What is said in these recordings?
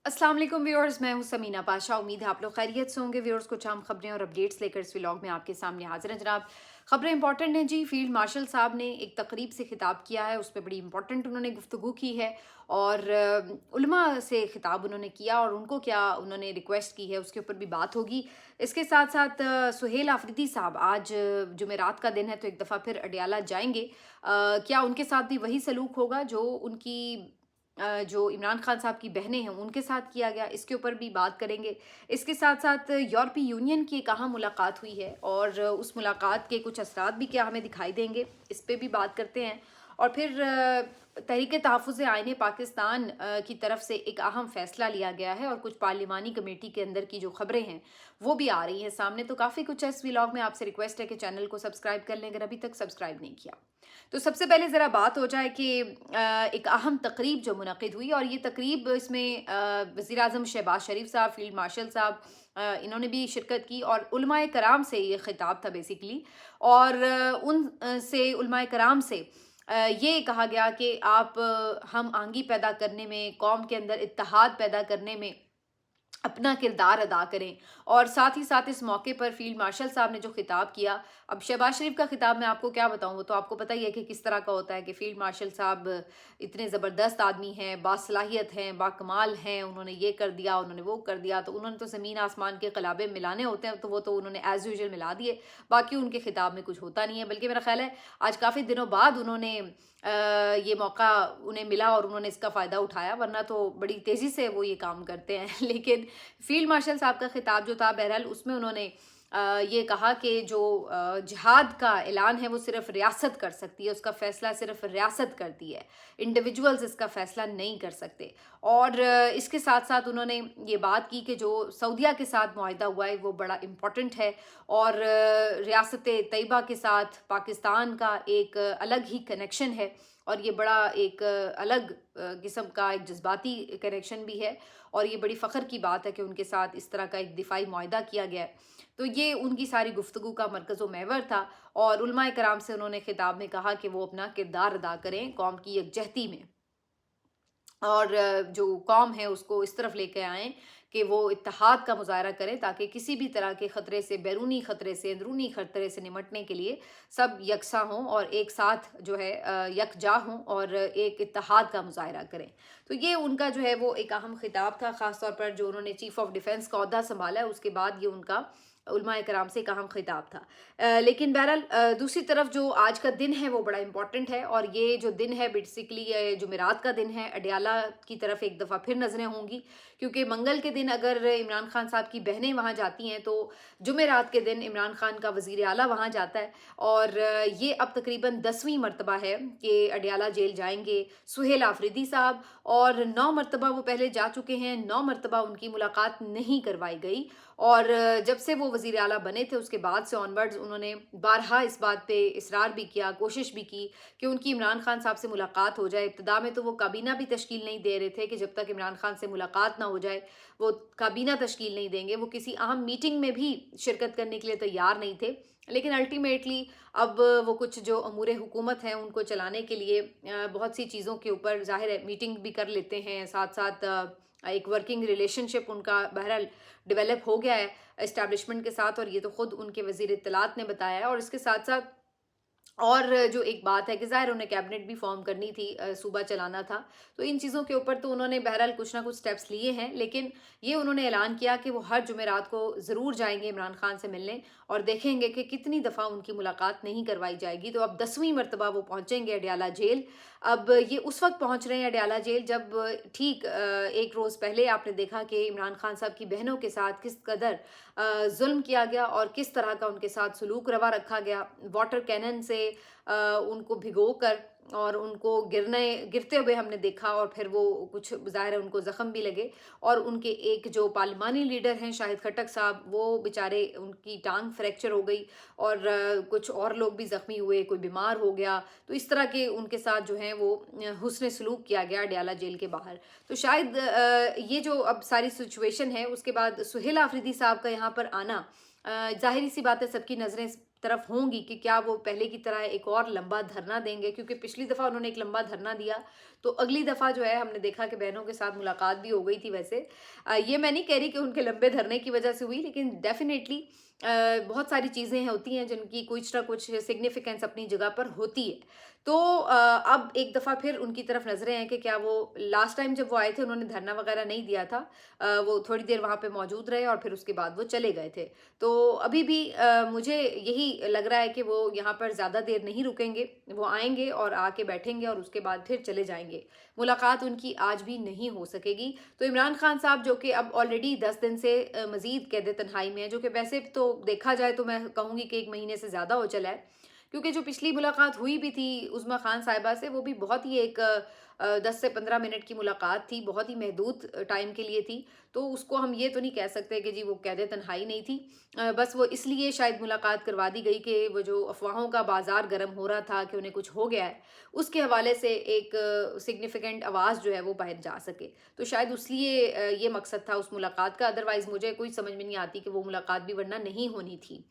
अस्सलाम वालेकुम व्यूअर्स, मैं हूं समीना पाशा। उम्मीद है आप लोग खैरियत से होंगे। व्यूअर्स, कुछ अहम खबरें और अपडेट्स लेकर इस व्लॉग में आपके सामने हाजिर हैं जनाब। खबरें इंपॉर्टेंट हैं जी। फील्ड मार्शल साहब ने एक तकरीब से खिताब किया है, उसमें बड़ी इंपॉर्टेंट उन्होंने गुफ्तगू की है और उलमा से खिताब उन्होंने किया और उनको क्या उन्होंने रिक्वेस्ट की है उसके ऊपर भी बात होगी। इसके साथ साथ सुहेल आफरीदी साहब आज जुमेरात का दिन है तो एक दफ़ा फिर अडियाला जाएंगे। क्या उनके साथ भी वही सलूक होगा जो उनकी जो इमरान खान साहब की बहनें हैं उनके साथ किया गया, इसके ऊपर भी बात करेंगे। इसके साथ साथ यूरोपीय यूनियन की कहाँ मुलाकात हुई है और उस मुलाकात के कुछ असरात भी क्या हमें दिखाई देंगे, इस पे भी बात करते हैं। और फिर तहरीक तहफ़्फ़ुज़ आईन पाकिस्तान की तरफ से एक अहम फ़ैसला लिया गया है और कुछ पार्लिमानी कमेटी के अंदर की जो ख़बरें हैं वो भी आ रही हैं सामने। तो काफ़ी कुछ है इस व्लॉग में। आपसे रिक्वेस्ट है कि चैनल को सब्सक्राइब कर लें अगर अभी तक सब्सक्राइब नहीं किया। तो सबसे पहले ज़रा बात हो जाए कि एक अहम तकरीब जो मुनक़िद हुई और ये तकरीब इसमें वज़ीर आज़म शहबाज शरीफ साहब, फ़ील्ड मार्शल साहब इन्होंने भी शिरकत की और उलमाए कराम से ये ख़िताब था बेसिकली। और से उलमाए कराम से ये कहा गया कि आप हम आंगी पैदा करने में, कौम के अंदर इत्तेहाद पैदा करने में अपना किरदार अदा करें। और साथ ही साथ इस मौके पर फ़ील्ड मार्शल साहब ने जो खिताब किया, अब शहबाज शरीफ का खिताब मैं आपको क्या बताऊँ, वो तो आपको पता ही है कि किस तरह का होता है कि फ़ील्ड मार्शल साहब इतने ज़बरदस्त आदमी हैं, बासलाहियत हैं, बाकमाल हैं, उन्होंने ये कर दिया, उन्होंने वो कर दिया, तो उन्होंने तो ज़मीन आसमान के क़लाबे मिलाने होते हैं, तो वो तो उन्होंने एज़ यूजुअल मिला दिए। बाकी उनके खिताब में कुछ होता नहीं है, बल्कि मेरा ख़्याल है आज काफ़ी दिनों बाद उन्होंने ये मौका उन्हें मिला और उन्होंने इसका फ़ायदा उठाया, वरना तो बड़ी तेज़ी से वो ये काम करते हैं। लेकिन फ़ील्ड मार्शल साहब का खिताब जो था बहरहाल उसमें उन्होंने ये कहा कि जो जिहाद का ऐलान है वो सिर्फ़ रियासत कर सकती है, उसका फ़ैसला सिर्फ़ रियासत करती है, इंडिविजुअल्स इसका फ़ैसला नहीं कर सकते। और इसके साथ-साथ उन्होंने ये बात की कि जो सऊदीया के साथ मुआहिदा हुआ है वो बड़ा इम्पोर्टेंट है और रियासत तैयबा के साथ पाकिस्तान का एक अलग ही कनेक्शन है और ये बड़ा एक अलग किस्म का एक जज़्बाती कनेक्शन भी है और ये बड़ी फ़ख्र की बात है कि उनके साथ इस तरह का एक दिफ़ाई मुआहिदा किया गया है। तो ये उनकी सारी गुफ्तगू का मरकज़ व महवर था और उलमाए कराम से उन्होंने खिताब में कहा कि वो अपना किरदार अदा करें कौम की यकजहती में और जो कौम है उसको इस तरफ लेके आएँ कि वो इत्तेहाद का मुज़ाहरा करें ताकि किसी भी तरह के ख़तरे से, बैरूनी ख़तरे से, अंदरूनी ख़तरे से निमटने के लिए सब यकसा हों और एक साथ जो है यकजा हों और एक इत्तेहाद का मुज़ाहरा करें। तो ये उनका जो है वो एक अहम ख़िताब था, ख़ास तौर पर जो उन्होंने चीफ़ ऑफ़ डिफेंस का ओहदा सँभाला है उसके बाद ये उनका उलमाए कराम से एक अहम ख़िताब था। लेकिन बहरहाल दूसरी तरफ जो आज का दिन है वो बड़ा इम्पोर्टेंट है और ये जो दिन है बेसिकली ये जुमेरात का दिन है। अडियाला की तरफ एक दफ़ा फिर नज़रें होंगी क्योंकि मंगल के दिन अगर इमरान खान साहब की बहनें वहाँ जाती हैं तो जुमेरात के दिन इमरान खान का वज़ीर आला वहाँ जाता है। और ये अब तकरीबन 10वीं मरतबा है कि अडियाला जेल जाएंगे सुहेल आफरीदी साहब और 9 मरतबा वो पहले जा चुके हैं, 9 मरतबा उनकी मुलाकात नहीं करवाई गई। और जब से वो वज़ीर आला बने थे उसके बाद से ऑनवर्ड्स उन्होंने बारहा इस बात पे इसरार भी किया, कोशिश भी की कि उनकी इमरान खान साहब से मुलाकात हो जाए। इब्तिदा में तो वो काबीना भी तश्कील नहीं दे रहे थे कि जब तक इमरान खान से मुलाकात ना हो जाए वो काबीना तश्कील नहीं देंगे, वो किसी अहम मीटिंग में भी शिरकत करने के लिए तैयार नहीं थे। लेकिन अल्टीमेटली अब वो कुछ जो अमूर हुकूमत हैं उनको चलाने के लिए बहुत सी चीज़ों के ऊपर ज़ाहिर है मीटिंग भी कर लेते हैं, साथ साथ एक वर्किंग रिलेशनशिप उनका बहरहाल डेवलप हो गया है एस्टैब्लिशमेंट के साथ और ये तो खुद उनके वज़ीर इत्तलात ने बताया है। और इसके साथ साथ और जो एक बात है कि ज़ाहिर उन्हें कैबिनेट भी फ़ॉर्म करनी थी, सूबा चलाना था। तो इन चीज़ों के ऊपर तो उन्होंने बहरहाल कुछ ना कुछ स्टेप्स लिए हैं, लेकिन ये उन्होंने ऐलान किया कि वो हर जुमेरात को ज़रूर जाएँगे इमरान खान से मिलने और देखेंगे कि कितनी दफ़ा उनकी मुलाकात नहीं करवाई जाएगी। तो अब 10वीं मरतबा वो पहुँचेंगे अडियाला जेल। अब ये उस वक़्त पहुँच रहे हैं अडियाला जेल जब ठीक 1 रोज़ पहले आपने देखा कि इमरान खान साहब की बहनों के साथ किस कदर ज़ुल्म किया गया और किस तरह का उनके साथ सलूक रवा रखा गया। वाटर कैनन से उनको भिगोकर और उनको गिरते हुए हमने देखा और फिर वो कुछ ज़ाहिर है उनको ज़ख्म भी लगे। और उनके एक जो पार्लिमानी लीडर हैं शाहिद खट्टक साहब, वो बेचारे उनकी टांग फ्रैक्चर हो गई और कुछ और लोग भी ज़ख्मी हुए, कोई बीमार हो गया। तो इस तरह के उनके साथ जो है वो हुस्न सलूक किया गया अडियाला जेल के बाहर। तो शायद ये जो अब सारी सिचुएशन है उसके बाद सुहेल आफरीदी साहब का यहाँ पर आना ज़ाहिर सी बात है सबकी नज़रें इस तरफ होंगी कि क्या वो पहले की तरह एक और लंबा धरना देंगे, क्योंकि पिछली दफ़ा उन्होंने एक लंबा धरना दिया तो अगली दफ़ा जो है हमने देखा कि बहनों के साथ मुलाकात भी हो गई थी वैसे। ये मैं नहीं कह रही कि उनके लंबे धरने की वजह से हुई, लेकिन डेफ़िनेटली बहुत सारी चीज़ें होती हैं जिनकी कुछ ना कुछ सिग्निफ़िकेंस अपनी जगह पर होती है। तो अब एक दफ़ा फिर उनकी तरफ नज़रें हैं कि क्या वो लास्ट टाइम जब वो आए थे उन्होंने धरना वग़ैरह नहीं दिया था। वो थोड़ी देर वहाँ पे मौजूद रहे और फिर उसके बाद वो चले गए थे। तो अभी भी मुझे यही लग रहा है कि वो यहाँ पर ज़्यादा देर नहीं रुकेंगे, वो आएँगे और आके बैठेंगे और उसके बाद फिर चले जाएँगे। मुलाकात उनकी आज भी नहीं हो सकेगी। तो इमरान खान साहब जो कि अब ऑलरेडी 10 दिन से मज़ीद कैद-ए-तन्हाई में हैं, जो कि वैसे तो देखा जाए तो मैं कहूँगी कि 1 महीने से ज़्यादा हो चला है। क्योंकि जो पिछली मुलाकात हुई भी थी उज़्मा खान साहिबा से, वो भी बहुत ही एक 10 से 15 मिनट की मुलाकात थी, बहुत ही महदूद टाइम के लिए थी। तो उसको हम ये तो नहीं कह सकते कि जी वो कैद-ए-तन्हाई नहीं थी। बस वो इसलिए शायद मुलाकात करवा दी गई कि वो जो अफ़वाहों का बाज़ार गर्म हो रहा था कि उन्हें कुछ हो गया है, उसके हवाले से एक सिग्निफ़िकेंट आवाज़ जो है वो बाहर जा सके। तो शायद इसलिए ये मकसद था उस मुलाकात का, अदरवाइज़ मुझे कोई समझ में नहीं आती कि वो मुलाकात भी वरना नहीं होनी थी।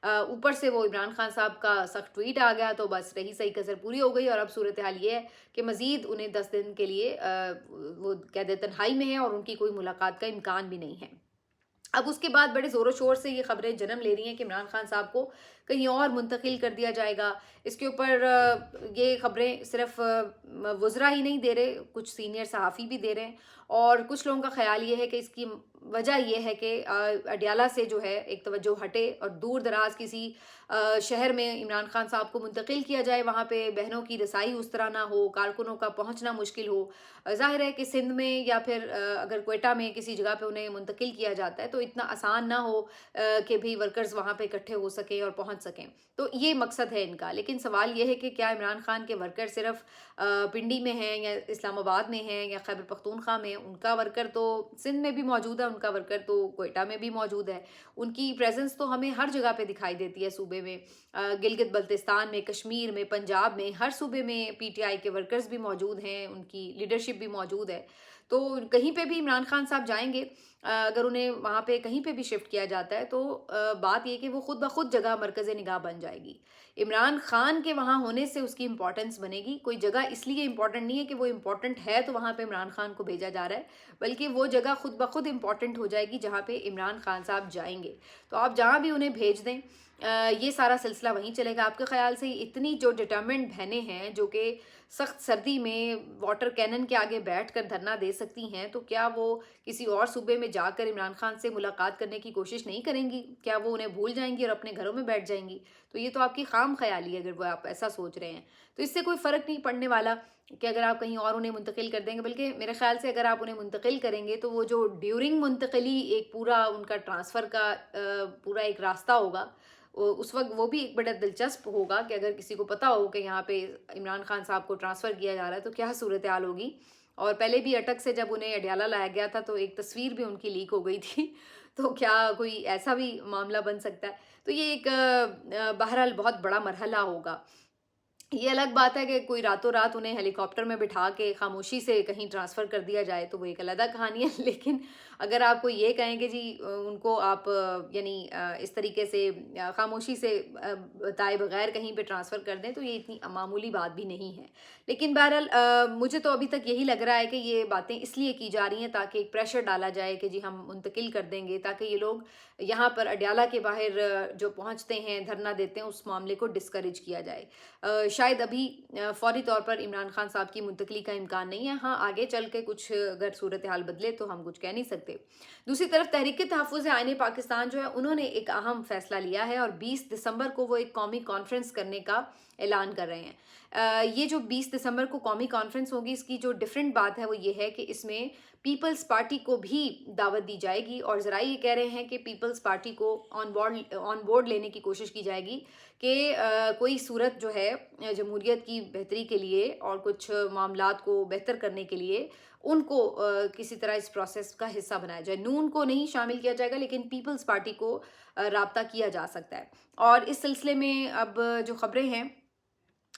ऊपर से वो इमरान खान साहब का सख्त ट्वीट आ गया तो बस रही सही कसर पूरी हो गई और अब सूरत हाल ये है कि मज़ीद उन्हें 10 दिन के लिए वो कैद-ए-तन्हाई में हैं और उनकी कोई मुलाकात का इम्कान भी नहीं है। अब उसके बाद बड़े ज़ोरों-शोर से ये ख़बरें जन्म ले रही हैं कि इमरान खान साहब को कहीं और मुंतकिल कर दिया जाएगा। इसके ऊपर ये ख़बरें सिर्फ़ वज़रा ही नहीं दे रहे, कुछ सीनियर सहाफ़ी भी दे रहे हैं और कुछ लोगों का ख़्याल ये है कि इसकी वजह ये है कि अडयाला से जो है एक तवज्जो हटे और दूर-दराज़ किसी शहर में इमरान खान साहब को मुंतकिल किया जाए, वहाँ पे बहनों की रसाई उस तरह ना हो, कारकुनों का पहुँचना मुश्किल हो। ज़ाहिर है कि सिंध में या फिर अगर क्वेटा में किसी जगह पे उन्हें मुंतकिल किया जाता है तो इतना आसान ना हो कि भी वर्कर्स वहाँ पे इकट्ठे हो सकें और पहुँच सकें। तो ये मकसद है इनका। लेकिन सवाल ये है कि क्या इमरान खान के वर्कर सिर्फ़ पिंडी में हैं या इस्लामाबाद में हैं या खैबर पख्तूनख्वा में? उनका वर्कर तो सिंध में भी मौजूद है, उनका वर्कर तो क्वेटा में भी मौजूद है। उनकी प्रेज़ेंस तो हमें हर जगह पे दिखाई देती है सूबे में। गिलगित-बल्तिस्तान में, कश्मीर में, पंजाब में, हर सूबे में पीटीआई के वर्कर्स भी मौजूद हैं, उनकी लीडरशिप भी मौजूद है। तो कहीं पे भी इमरान खान साहब जाएँगे, अगर उन्हें वहाँ पे कहीं पे भी शिफ्ट किया जाता है तो बात ये कि वो खुद ब खुद जगह मरकज़ निगाह बन जाएगी। इमरान खान के वहाँ होने से उसकी इम्पोर्टेंस बनेगी। कोई जगह इसलिए इम्पोर्टेंट नहीं है कि वो इम्पोर्टेंट है तो वहाँ पे इमरान खान को भेजा जा रहा है, बल्कि वो जगह खुद ब खुद इम्पोर्टेंट हो जाएगी जहाँ पे इमरान खान साहब जाएँगे। तो आप जहाँ भी उन्हें भेज दें, ये सारा सिलसिला वहीं चलेगा। आपके ख़्याल से इतनी जो डिटरमिन्ड बहनें हैं जो कि सख्त सर्दी में वाटर कैनन के आगे बैठकर धरना दे सकती हैं, तो क्या वो किसी और सूबे में जाकर इमरान खान से मुलाकात करने की कोशिश नहीं करेंगी? क्या वो उन्हें भूल जाएँगी और अपने घरों में बैठ जाएँगी? तो ये तो आपकी खाम-ख़याली है अगर वो आप ऐसा सोच रहे हैं। तो इससे कोई फ़र्क नहीं पड़ने वाला कि अगर आप कहीं और उन्हें मुंतकिल कर देंगे, बल्कि मेरे ख़्याल से अगर आप उन्हें मुंतकिल करेंगे तो वो जो ड्यूरिंग मुंतकिली एक पूरा उनका ट्रांसफ़र का पूरा एक रास्ता होगा, उस वक़्त वो भी एक बड़ा दिलचस्प होगा कि अगर किसी को पता हो कि यहाँ पे इमरान खान साहब को ट्रांसफ़र किया जा रहा है तो क्या सूरत हाल होगी। और पहले भी अटक से जब उन्हें अडयाला लाया गया था तो एक तस्वीर भी उनकी लीक हो गई थी। तो क्या कोई ऐसा भी मामला बन सकता है? तो ये एक बहरहाल बहुत बड़ा मरहला होगा। ये अलग बात है कि कोई रातों-रात उन्हें हेलीकॉप्टर में बिठा के खामोशी से कहीं ट्रांसफ़र कर दिया जाए, तो वो एक अलग कहानी है। लेकिन अगर आपको ये कहें कि जी उनको आप यानी इस तरीके से खामोशी से बताए बगैर कहीं पे ट्रांसफ़र कर दें, तो ये इतनी मामूली बात भी नहीं है। लेकिन बहरहाल मुझे तो अभी तक यही लग रहा है कि ये बातें इसलिए की जा रही हैं ताकि एक प्रेशर डाला जाए कि जी हम मुंतकिल कर देंगे, ताकि ये लोग यहाँ पर अडयाला के बाहर जो पहुँचते हैं, धरना देते हैं, उस मामले को डिस्करेज किया जाए। शायद अभी फ़ौरी तौर पर इमरान खान साहब की मुंतकली का इम्कान नहीं है। हाँ, आगे चल के कुछ अगर सूरत हाल बदले तो हम कुछ कह नहीं सकते। दूसरी तरफ तहरीक-ए-तहफ़्फ़ुज़ आईन पाकिस्तान जो है उन्होंने एक अहम फ़ैसला लिया है और 20 दिसंबर को वो एक कौमी कॉन्फ्रेंस करने का ऐलान कर रहे हैं। ये जो 20 दिसंबर को कौमी कॉन्फ्रेंस होगी, इसकी जो डिफरेंट बात है वो ये है कि इसमें पीपल्स पार्टी को भी दावत दी जाएगी और ज़रा ये कह रहे हैं कि पीपल्स पार्टी को ऑन बोर्ड लेने की कोशिश की जाएगी कि कोई सूरत जो है जमहूरियत की बेहतरी के लिए और कुछ मामलात को बेहतर करने के लिए उनको किसी तरह इस प्रोसेस का हिस्सा बनाया जाए। नून को नहीं शामिल किया जाएगा, लेकिन पीपल्स पार्टी को राब्ता किया जा सकता है। और इस सिलसिले में अब जो खबरें हैं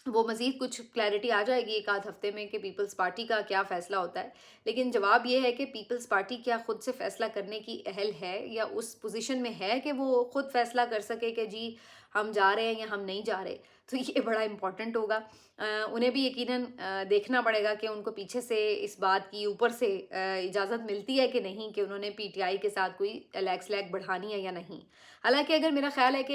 वो मज़ीद कुछ क्लैरिटी आ जाएगी एक आध हफ्ते में कि पीपल्स पार्टी का क्या फ़ैसला होता है। लेकिन जवाब ये है कि पीपल्स पार्टी क्या खुद से फ़ैसला करने की अहल है या उस पोजीशन में है कि वो खुद फ़ैसला कर सके कि जी हम जा रहे हैं या हम नहीं जा रहे। तो ये बड़ा इम्पॉर्टेंट होगा। उन्हें भी यकीनन देखना पड़ेगा कि उनको पीछे से इस बात की ऊपर से इजाज़त मिलती है कि नहीं, कि उन्होंने पीटीआई के साथ कोई लैग बढ़ानी है या नहीं। हालाँकि अगर मेरा ख़्याल है कि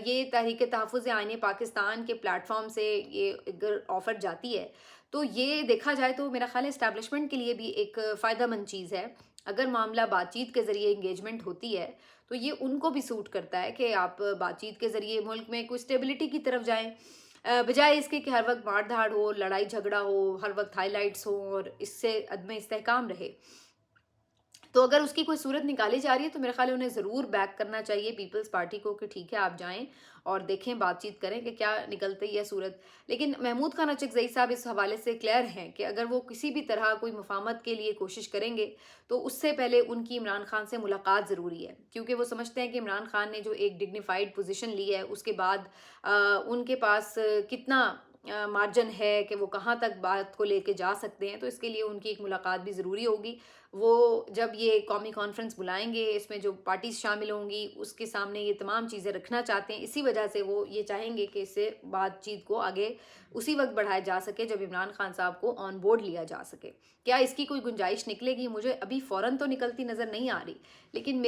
ये तहरीक तहफ़्फ़ुज़ आईन पाकिस्तान के प्लेटफ़ॉर्म से ये अगर ऑफ़र जाती है, तो ये देखा जाए तो मेरा ख़्याल है एस्टैब्लिशमेंट के लिए भी एक फ़ायदेमंद चीज़ है। अगर मामला बातचीत के ज़रिए एंगेजमेंट होती है, तो ये उनको भी सूट करता है कि आप बातचीत के ज़रिए मुल्क में कोई स्टेबिलिटी की तरफ जाएँ, बजाय इसके कि हर वक़्त मार-धाड़ हो, लड़ाई झगड़ा हो, हर वक़्त हाइलाइट्स हों और इससे अदम इस्तेहकाम रहे। तो अगर उसकी कोई सूरत निकाली जा रही है, तो मेरा ख़्याल है उन्हें ज़रूर बैक करना चाहिए पीपल्स पार्टी को, कि ठीक है आप जाएँ और देखें, बातचीत करें कि क्या निकलती है सूरत। लेकिन महमूद खान अचकज़ई साहब इस हवाले से क्लियर हैं कि अगर वो किसी भी तरह कोई मुफ़ाहमत के लिए कोशिश करेंगे, तो उससे पहले उनकी इमरान खान से मुलाकात ज़रूरी है। क्योंकि वो समझते हैं कि इमरान खान ने जो एक डिग्निफ़ाइड पोज़ीशन ली है, उसके बाद उनके पास कितना मार्जिन है कि वो कहाँ तक बात को लेके जा सकते हैं, तो इसके लिए उनकी एक मुलाकात भी ज़रूरी होगी। वो जब ये कौमी कॉन्फ्रेंस बुलाएँगे, इसमें जो पार्टीज़ शामिल होंगी, उसके सामने ये तमाम चीज़ें रखना चाहते हैं। इसी वजह से वो ये चाहेंगे कि इससे बातचीत को आगे उसी वक़्त बढ़ाया जा सके जब इमरान खान साहब को ऑन बोर्ड लिया जा सके। क्या इसकी कोई गुंजाइश निकलेगी? मुझे अभी फ़ौरन तो निकलती नज़र नहीं आ रही, लेकिन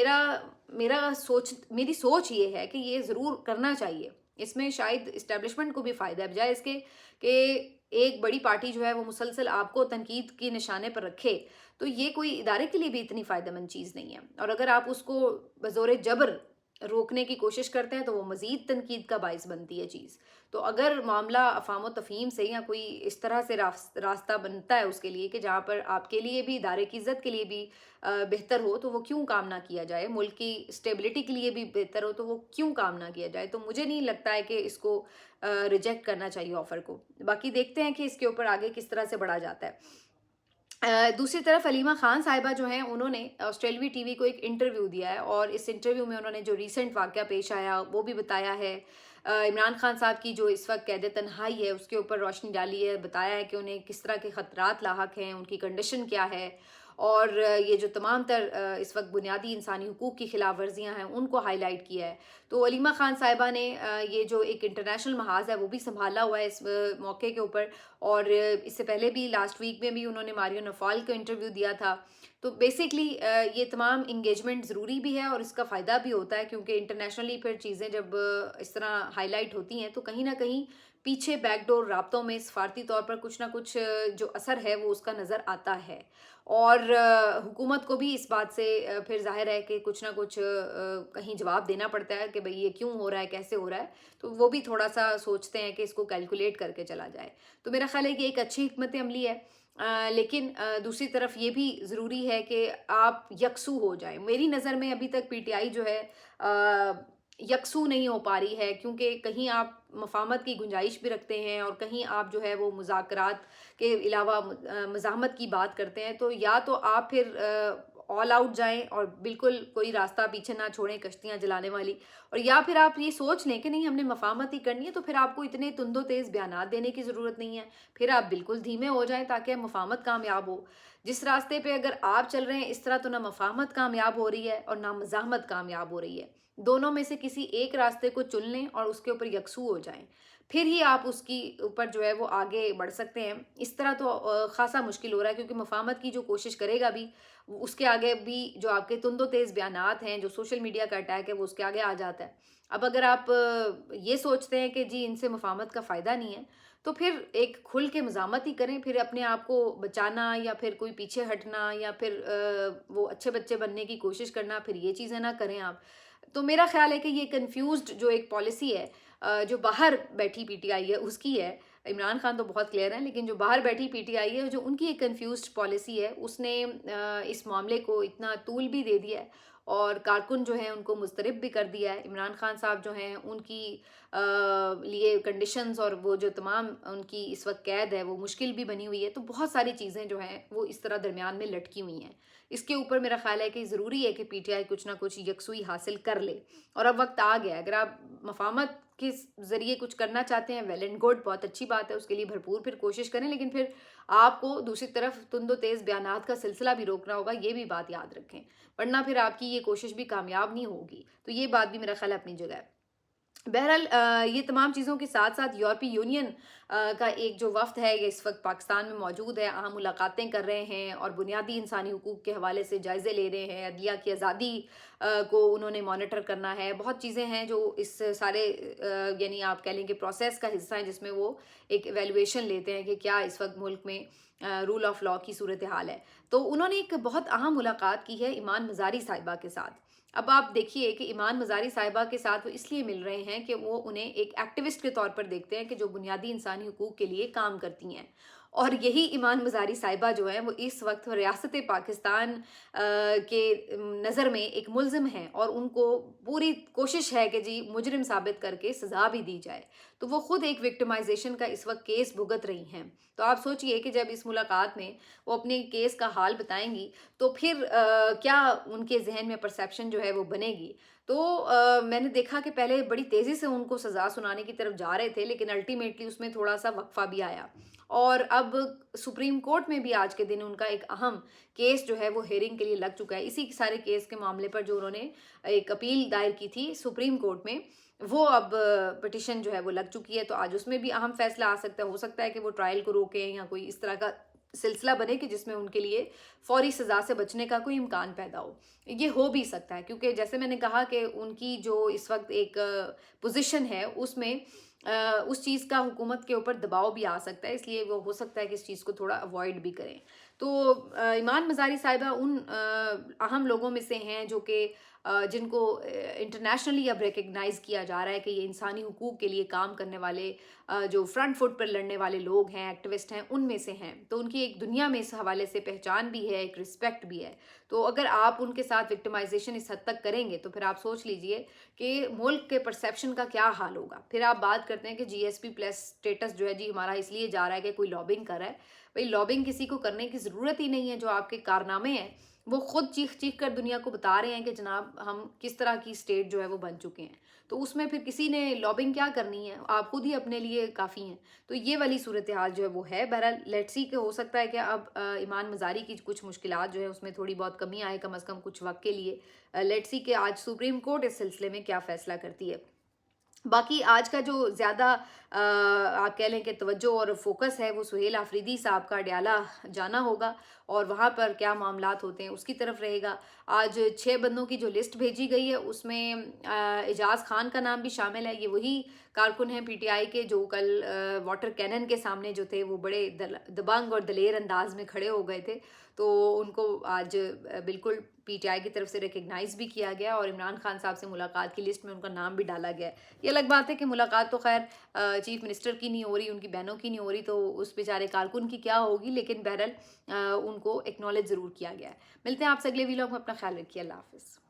मेरी सोच ये है कि ये ज़रूर करना चाहिए। इसमें शायद एस्टेब्लिशमेंट को भी फ़ायदा है, बजाय इसके कि एक बड़ी पार्टी जो है वो मुसलसल आपको तनकीद के निशाने पर रखे, तो ये कोई इदारे के लिए भी इतनी फ़ायदेमंद चीज़ नहीं है। और अगर आप उसको बज़ोर जबर रोकने की कोशिश करते हैं, तो वो मज़ीद तनकीद का बाइस बनती है चीज़। तो अगर मामला अफ़ाम तफ़हीम से या कोई इस तरह से रास्ता बनता है उसके लिए कि जहाँ पर आपके लिए भी, इदारे की इज़्ज़त के लिए भी बेहतर हो, तो वो क्यों काम ना किया जाए? मुल्क की स्टेबिलिटी के लिए भी बेहतर हो, तो वो क्यों काम ना किया जाए? तो मुझे नहीं लगता है कि इसको रिजेक्ट करना चाहिए ऑफ़र को। बाकी देखते हैं कि इसके ऊपर आगे किस तरह से बढ़ा जाता है। दूसरी तरफ हलीमा खान साहिबा जो हैं, उन्होंने ऑस्ट्रेलवी टीवी को एक इंटरव्यू दिया है और इस इंटरव्यू में उन्होंने जो रीसेंट वाक़या पेश आया वो भी बताया है। इमरान खान साहब की जो इस वक्त कैद तन्हाई है उसके ऊपर रोशनी डाली है, बताया है कि उन्हें किस तरह के ख़तरात लाहक हैं, उनकी कंडीशन क्या है और ये जो तमाम तर इस वक्त बुनियादी इंसानी हुकूक की खिलाफ वर्जियाँ हैं उनको हाईलाइट किया है। तो हलीमा खान साहिबा ने ये जो एक इंटरनेशनल महाज़ है वो भी संभाला हुआ है इस मौके के ऊपर, और इससे पहले भी लास्ट वीक में भी उन्होंने मारियो नफाल को इंटरव्यू दिया था। तो बेसिकली ये तमाम इंगेजमेंट ज़रूरी भी है और इसका फ़ायदा भी होता है, क्योंकि इंटरनेशनली फिर चीज़ें जब इस तरह हाईलाइट होती हैं तो कहीं ना कहीं पीछे बैकडोर राब्तों में सफारती तौर पर कुछ ना कुछ जो असर है वो उसका नज़र आता है। और हुकूमत को भी इस बात से फिर ज़ाहिर है कि कुछ ना कुछ कहीं जवाब देना पड़ता है कि भाई ये क्यों हो रहा है, कैसे हो रहा है। तो वो भी थोड़ा सा सोचते हैं कि इसको कैलकुलेट करके चला जाए। तो मेरा ख़्याल है कि एक अच्छी हिकमत अमली है। लेकिन दूसरी तरफ ये भी ज़रूरी है कि आप यकसू हो जाएँ। मेरी नज़र में अभी तक पीटीआई जो है यकसू नहीं हो पा रही है, क्योंकि कहीं आप मफ़ाहमत की गुंजाइश भी रखते हैं और कहीं आप जो है वो मुज़ाकरात के अलावा मज़ाहमत की बात करते हैं। तो या तो आप फिर ऑल आउट जाएँ और बिल्कुल कोई रास्ता पीछे ना छोड़ें कश्तियाँ जलाने वाली, और या फिर आप ये सोच लें कि नहीं हमने मफ़ाहमत ही करनी है, तो फिर आपको इतने तुंदो तेज़ बयानात देने की ज़रूरत नहीं है। फिर आप बिल्कुल धीमे हो जाएँ ताकि मफ़ाहमत कामयाब हो। जिस रास्ते पे अगर आप चल रहे हैं इस तरह, तो ना मफ़ाहमत कामयाब हो रही है और ना मज़ाहमत कामयाब हो रही है। दोनों में से किसी एक रास्ते को चुन लें और उसके ऊपर यकसू हो जाएँ। फिर ही आप उसकी ऊपर जो है वो आगे बढ़ सकते हैं। इस तरह तो ख़ासा मुश्किल हो रहा है, क्योंकि मफ़ाहमत की जो कोशिश करेगा भी, उसके आगे भी जो आपके तुंदो तेज़ बयानात हैं, जो सोशल मीडिया का अटैक है, वो उसके आगे आ जाता है। अब अगर आप ये सोचते हैं कि जी इनसे मफ़ाहमत का फ़ायदा नहीं है, तो फिर एक खुल के मज़ामत ही करें। फिर अपने आप को बचाना या फिर कोई पीछे हटना या फिर वो अच्छे बच्चे बनने की कोशिश करना, फिर ये चीज़ें ना करें आप। तो मेरा ख़्याल है कि ये कन्फ्यूज़्ड जो एक पॉलिसी है जो बाहर बैठी पीटीआई है उसकी है। इमरान खान तो बहुत क्लियर हैं, लेकिन जो बाहर बैठी पीटीआई है, जो उनकी एक कन्फ्यूज़्ड पॉलिसी है, उसने इस मामले को इतना तूल भी दे दिया है और कारकुन जो हैं उनको मुस्तरब भी कर दिया है। इमरान खान साहब जो हैं उनकी लिए कंडीशंस और वो जो तमाम उनकी इस वक्त कैद है वो मुश्किल भी बनी हुई है। तो बहुत सारी चीज़ें जो हैं वो इस तरह दरमियान में लटकी हुई हैं। इसके ऊपर मेरा ख़्याल है कि ज़रूरी है कि पीटीआई कुछ ना कुछ यकसुई हासिल कर ले, और अब वक्त आ गया है। अगर आप मफाहमत के ज़रिए कुछ करना चाहते हैं, वेल एंड गुड, बहुत अच्छी बात है, उसके लिए भरपूर फिर कोशिश करें, लेकिन फिर आपको दूसरी तरफ तुंदो तेज़ बयानात का सिलसिला भी रोकना होगा, ये भी बात याद रखें, वरना फिर आपकी ये कोशिश भी कामयाब नहीं होगी। तो ये बात भी मेरा ख़्याल है अपनी जगह है। बहरहाल ये तमाम चीज़ों के साथ साथ यूरोपीय यूनियन का एक जो वफ़्द है ये इस वक्त पाकिस्तान में मौजूद है, अहम मुलाकातें कर रहे हैं और बुनियादी इंसानी हुकूक के हवाले से जायज़े ले रहे हैं। अदलिया की आज़ादी को उन्होंने मॉनिटर करना है। बहुत चीज़ें हैं जो इस सारे यानी आप कह लें कि प्रोसेस का हिस्सा है, जिसमें वो एक एवेल्युएशन लेते हैं कि क्या इस वक्त मुल्क में रूल ऑफ लॉ की सूरत हाल है। तो उन्होंने एक बहुत अहम मुलाकात की है ईमान मज़ारी साहिबा के साथ। अब आप देखिए कि ईमान मज़ारी साहिबा के साथ वो इसलिए मिल रहे हैं कि वो उन्हें एक एक्टिविस्ट के तौर पर देखते हैं कि जो बुनियादी इंसानी हुकूक के लिए काम करती हैं। और यही ईमान मज़ारी साहिबा जो है वो इस वक्त रियासत पाकिस्तान के नज़र में एक मुल्ज़िम हैं और उनको पूरी कोशिश है कि जी मुजरिम साबित करके सज़ा भी दी जाए। तो वो खुद एक विक्टिमाइजेशन का इस वक्त केस भुगत रही हैं। तो आप सोचिए कि जब इस मुलाकात में वो अपने केस का हाल बताएंगी तो फिर क्या उनके जहन में परसेप्शन जो है वो बनेगी। तो मैंने देखा कि पहले बड़ी तेज़ी से उनको सज़ा सुनाने की तरफ जा रहे थे, लेकिन अल्टीमेटली उसमें थोड़ा सा वक्फा भी आया और अब सुप्रीम कोर्ट में भी आज के दिन उनका एक अहम केस जो है वो हेयरिंग के लिए लग चुका है। इसी सारे केस के मामले पर जो उन्होंने एक अपील दायर की थी सुप्रीम कोर्ट में, वो अब पिटिशन जो है वो लग चुकी है। तो आज उसमें भी अहम फैसला आ सकता है। हो सकता है कि वो ट्रायल को रोकें या कोई इस तरह का सिलसिला बने कि जिसमें उनके लिए फौरी सज़ा से बचने का कोई इम्कान पैदा हो। ये हो भी सकता है क्योंकि जैसे मैंने कहा कि उनकी जो इस वक्त एक पोजीशन है उसमें उस चीज़ का हुकूमत के ऊपर दबाव भी आ सकता है, इसलिए वो हो सकता है कि इस चीज़ को थोड़ा अवॉइड भी करें। तो ईमान मज़ारी साहिबा उन अहम लोगों में से हैं जो कि जिनको इंटरनेशनली अब रिकग्नाइज़ किया जा रहा है कि ये इंसानी हुकूक के लिए काम करने वाले जो फ्रंट फुट पर लड़ने वाले लोग हैं, एक्टिविस्ट हैं, उनमें से हैं। तो उनकी एक दुनिया में इस हवाले से पहचान भी है, एक रिस्पेक्ट भी है। तो अगर आप उनके साथ विक्टिमाइजेशन इस हद तक करेंगे तो फिर आप सोच लीजिए कि मुल्क के परसेप्शन का क्या हाल होगा। फिर आप बात करते हैं कि जीएसपी प्लस स्टेटस जो है जी हमारा इसलिए जा रहा है कि कोई लॉबिंग कर रहा है। भाई लॉबिंग किसी को करने की ज़रूरत ही नहीं है। जो आपके कारनामे हैं वो खुद चीख चीख कर दुनिया को बता रहे हैं कि जनाब हम किस तरह की स्टेट जो है वो बन चुके हैं। तो उसमें फिर किसी ने लॉबिंग क्या करनी है, आप खुद ही अपने लिए काफ़ी हैं। तो ये वाली सूरत हाल जो है वो है। बहरहाल लेट्स सी कि हो सकता है कि अब ईमान मज़ारी की कुछ मुश्किलात जो है उसमें थोड़ी बहुत कमी आए, कम अज़ कम कुछ वक्त के लिए। लेट्स सी कि आज सुप्रीम कोर्ट इस सिलसिले में क्या फ़ैसला करती है। बाकी आज का जो ज़्यादा आप कह लें कि तवज्जो और फोकस है वो सुहेल आफरीदी साहब का अडयाला जाना होगा और वहाँ पर क्या मामलात होते हैं उसकी तरफ रहेगा। आज 6 बंदों की जो लिस्ट भेजी गई है उसमें एजाज खान का नाम भी शामिल है। ये वही कारकुन हैं पीटीआई के जो कल वाटर कैनन के सामने जो थे वो बड़े दबंग और दलेर अंदाज में खड़े हो गए थे। तो उनको आज बिल्कुल पीटीआई की तरफ से रिकग्नाइज़ भी किया गया और इमरान खान साहब से मुलाकात की लिस्ट में उनका नाम भी डाला गया है। ये अलग बात है कि मुलाकात तो खैर चीफ मिनिस्टर की नहीं हो रही, उनकी बहनों की नहीं हो रही, तो उस बेचारे कारकुन की क्या होगी, लेकिन बहरहाल उनको एक्नॉलेज ज़रूर किया गया है। मिलते हैं आपसे अगले वीलॉग में। अपना ख्याल रखिए। अल्लाह हाफ़िज़।